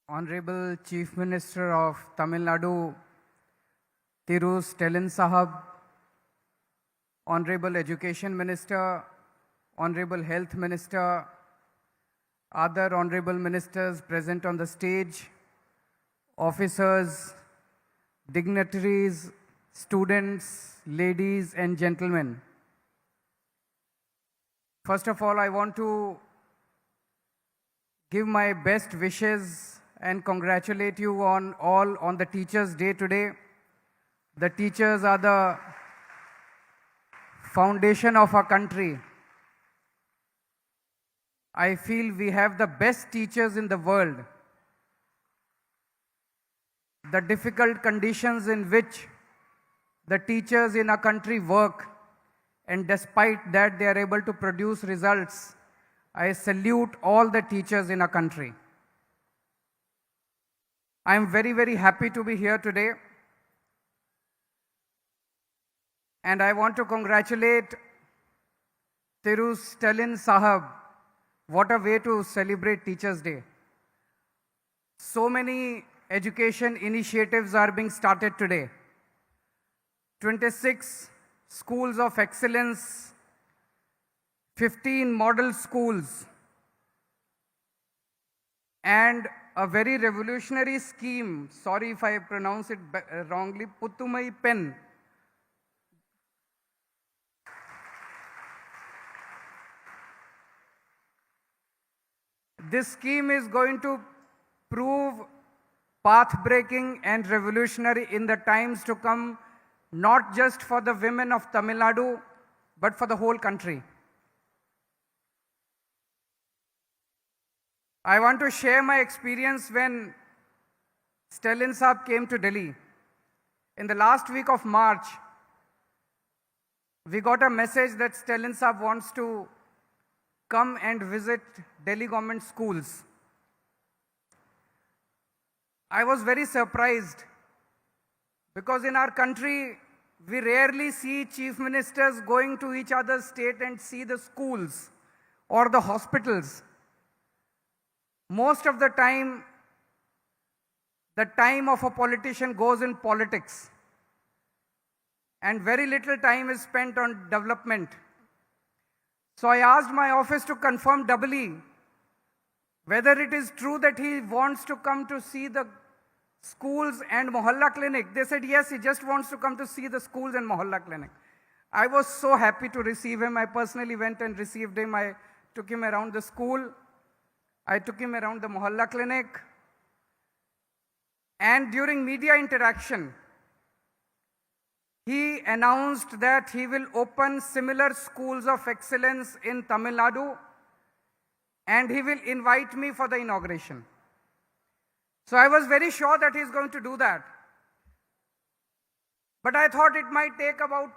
Honorable Chief Minister of Tamil Nadu, Thiru Saheb, Honorable Education Minister, Honorable Health Minister, other Honorable Ministers present on the stage, officers, dignitaries, students, ladies and gentlemen. First of all, I want to give my best wishes and congratulate you all on the Teachers' Day today. The teachers are the foundation of our country. I feel we have the best teachers in the world. The difficult conditions in which the teachers in our country work, and despite that they are able to produce results. I salute all the teachers in our country. I am very, very happy to be here today. And I want to congratulate Thiru Saheb. What a way to celebrate Teachers' Day. So many education initiatives are being started today. 26 schools of excellence, 15 model schools, and a very revolutionary scheme, sorry if I pronounce it wrongly, Puttumai Pen. This scheme is going to prove path-breaking and revolutionary in the times to come, not just for the women of Tamil Nadu, but for the whole country. I want to share my experience when Stalin Saheb came to Delhi. In the last week of March, we got a message that Stalin Saheb wants to come and visit Delhi government schools. I was very surprised because in our country, we rarely see chief ministers going to each other's state and see the schools or the hospitals. Most of the time of a politician goes in politics, and very little time is spent on development. So I asked my office to confirm doubly whether it is true that he wants to come to see the schools and Mohalla clinic. They said yes, he just wants to come to see the schools and Mohalla clinic. I was so happy to receive him. I personally went and received him. I took him around the school. I took him around the Mohalla clinic. And during media interaction, he announced that he will open similar schools of excellence in Tamil Nadu, and he will invite me for the inauguration. So I was very sure that he's going to do that. But I thought it might take about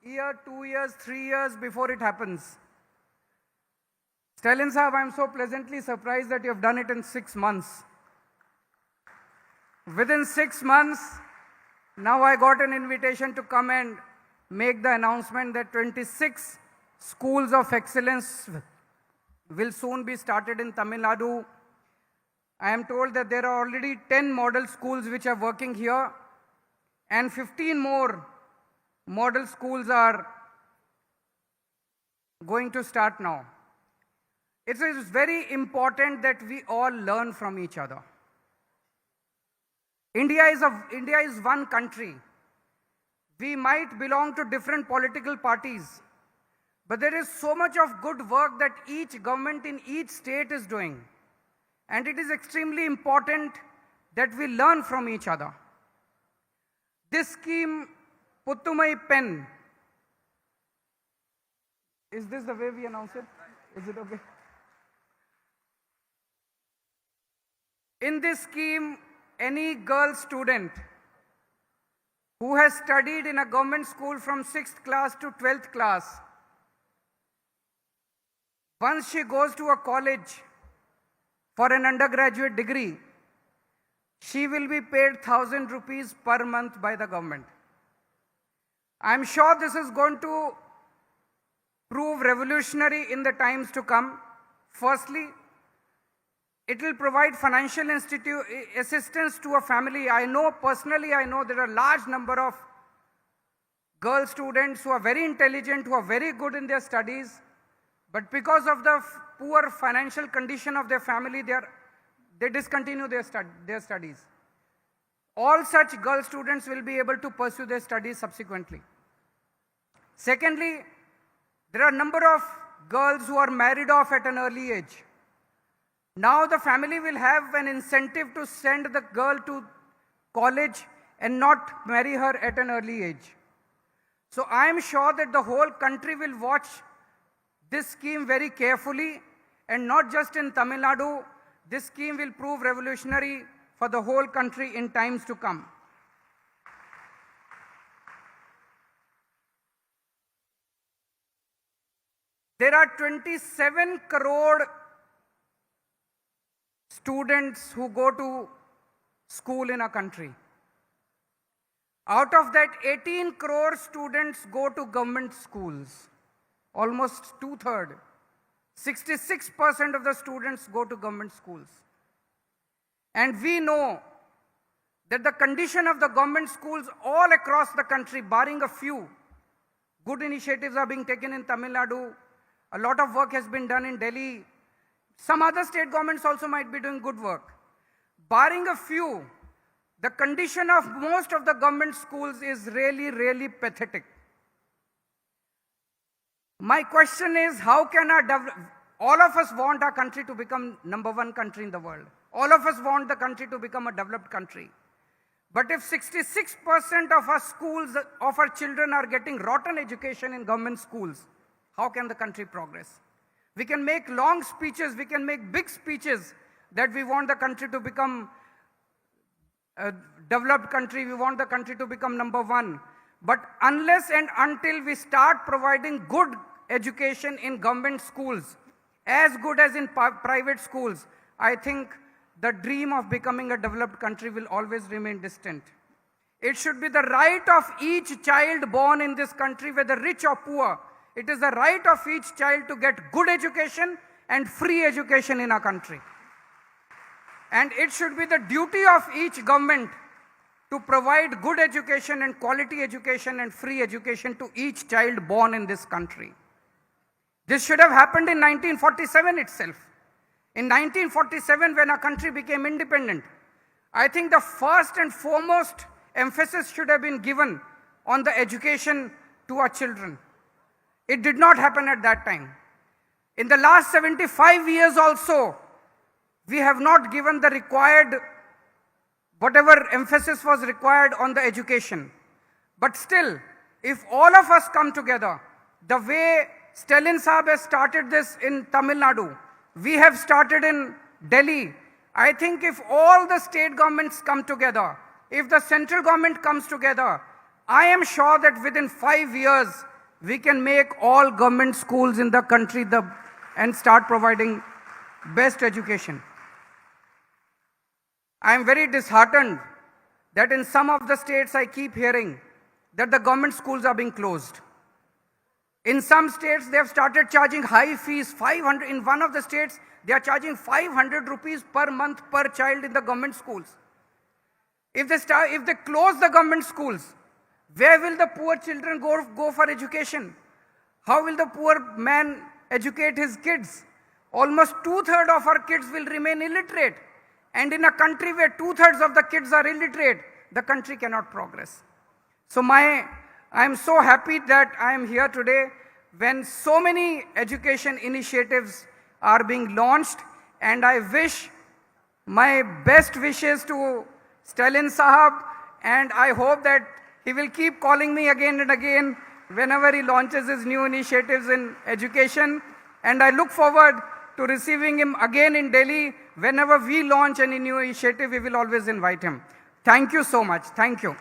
a year, 2 years, 3 years before it happens. Stalin Saheb, I'm so pleasantly surprised that you have done it in 6 months. Within 6 months, now I got an invitation to come and make the announcement that 26 schools of excellence will soon be started in Tamil Nadu. I am told that there are already 10 model schools which are working here, and 15 more model schools are going to start now. It is very important that we all learn from each other. India is one country. We might belong to different political parties, but there is so much of good work that each government in each state is doing. And it is extremely important that we learn from each other. This scheme, Puttumai Pen, is this the way we announce it? Is it okay? In this scheme, any girl student who has studied in a government school from 6th class to 12th class, once she goes to a college for an undergraduate degree, she will be paid 1,000 rupees per month by the government. I'm sure this is going to prove revolutionary in the times to come. Firstly, It will provide financial assistance to a family. I know personally, I know there are a large number of girl students who are very intelligent, who are very good in their studies, but because of the poor financial condition of their family, they discontinue their studies. All such girl students will be able to pursue their studies subsequently. Secondly, there are a number of girls who are married off at an early age. Now the family will have an incentive to send the girl to college and not marry her at an early age. So I am sure that the whole country will watch this scheme very carefully, and not just in Tamil Nadu. This scheme will prove revolutionary for the whole country in times to come. There are 27 crore students who go to school in our country. Out of that, 18 crore students go to government schools, almost two-thirds. 66% of the students go to government schools. And we know that the condition of the government schools all across the country, barring a few, good initiatives are being taken in Tamil Nadu. A lot of work has been done in Delhi. Some other state governments also might be doing good work. Barring a few, the condition of most of the government schools is really, really pathetic. My question is, how can all of us want our country to become #1 country in the world. All of us want the country to become a developed country. But if 66% of our schools, of our children are getting rotten education in government schools, how can the country progress? We can make long speeches, we can make big speeches that we want the country to become a developed country, we want the country to become #1. But unless and until we start providing good education in government schools, as good as in private schools, I think the dream of becoming a developed country will always remain distant. It should be the right of each child born in this country, whether rich or poor. It is the right of each child to get good education and free education in our country. And it should be the duty of each government to provide good education and quality education and free education to each child born in this country. This should have happened in 1947 itself. In 1947, when our country became independent, I think the first and foremost emphasis should have been given on the education to our children. It did not happen at that time. In the last 75 years also, we have not given the required, whatever emphasis was required on the education. But still, if all of us come together, the way Stalin Saheb has started this in Tamil Nadu, we have started in Delhi. I think if all the state governments come together, if the central government comes together, I am sure that within 5 years, we can make all government schools in the country and start providing best education. I am very disheartened that in some of the states I keep hearing that the government schools are being closed. In some states, they have started charging high fees, 500. In one of the states, they are charging 500 rupees per month per child in the government schools. If they close the government schools, where will the poor children go for education? How will the poor man educate his kids? Almost 2/3 of our kids will remain illiterate. And in a country where 2/3 of the kids are illiterate, the country cannot progress. So I am so happy that I am here today when so many education initiatives are being launched, and I wish my best wishes to Stalin Saheb, and I hope that he will keep calling me again and again whenever he launches his new initiatives in education, and I look forward to receiving him again in Delhi. Whenever we launch any new initiative, we will always invite him. Thank you so much. Thank you.